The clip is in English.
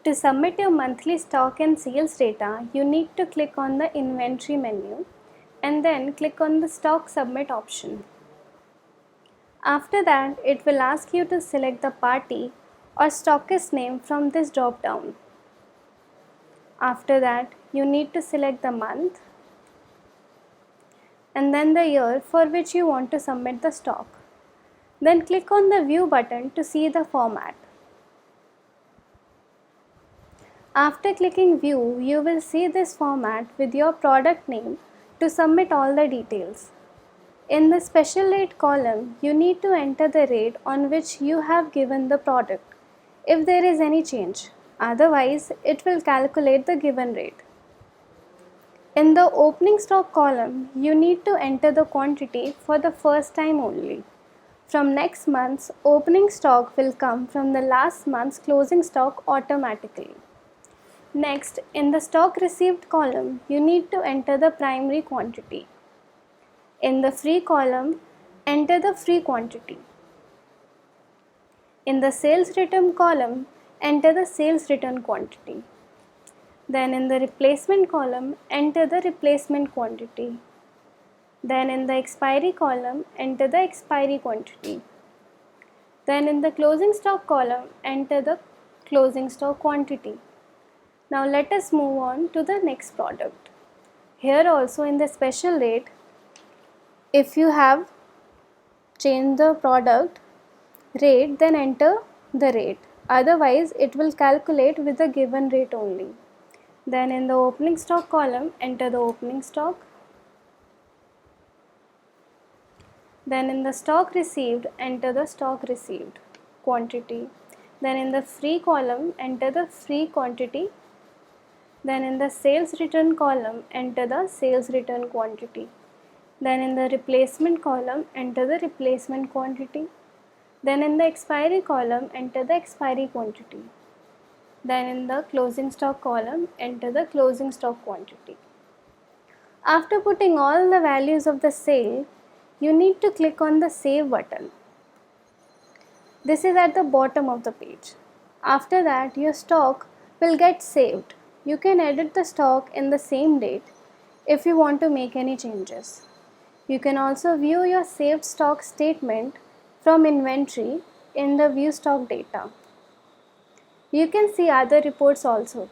To submit your monthly stock and sales data, you need to click on the inventory menu and then click on the stock submit option. After that, it will ask you to select the party or stockist name from this drop down. After that, you need to select the month and then the year for which you want to submit the stock. Then click on the view button to see the format. After clicking view, you will see this format with your product name to submit all the details. In the special rate column, you need to enter the rate on which you have given the product, if there is any change. Otherwise, it will calculate the given rate. In the opening stock column, you need to enter the quantity for the first time only. From next month's opening stock will come from the last month's closing stock automatically. Next, in the stock received column, you need to enter the primary quantity. In the free column, enter the free quantity. In the sales return column, enter the sales return quantity. Then in the replacement column, enter the replacement quantity. Then in the expiry column, enter the expiry quantity. Then in the closing stock column, enter the closing stock quantity. Now let us move on to the next product. Here also in the special rate, if you have changed the product rate, then enter the rate. Otherwise, it will calculate with the given rate only. Then in the opening stock column, enter the opening stock. Then in the stock received, enter the stock received quantity. Then in the free column, enter the free quantity. Then in the sales return column, enter the sales return quantity. Then in the replacement column, enter the replacement quantity. Then in the expiry column, enter the expiry quantity. Then in the closing stock column, enter the closing stock quantity. After putting all the values of the sale, you need to click on the Save button. This is at the bottom of the page. After that, your stock will get saved. You can edit the stock in the same date if you want to make any changes. You can also view your saved stock statement from inventory in the View Stock Data. You can see other reports also.